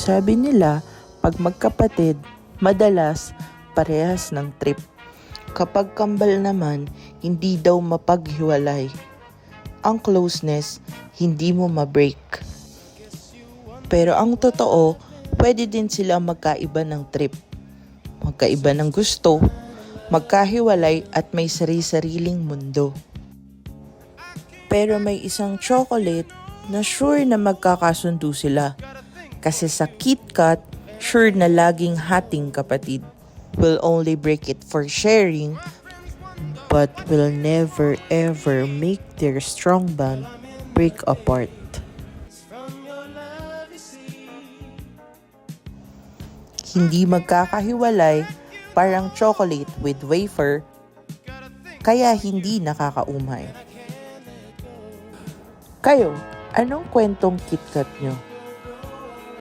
Sabi nila, pag magkapatid, madalas parehas ng trip. Kapag kambal naman, hindi daw mapaghiwalay. Ang closeness, hindi mo ma-break. Pero ang totoo, pwede din sila magkaiba ng trip. Magkaiba ng gusto, magkahiwalay at may sari-sariling mundo. Pero may isang chocolate na sure na magkakasundo sila. Kasi sa KitKat, sure na laging hating kapatid. Will only break it for sharing, but will never ever make their strong bond break apart. Hindi magkakahiwalay, parang chocolate with wafer, kaya hindi nakakaumay. Kayo, anong kwentong KitKat nyo?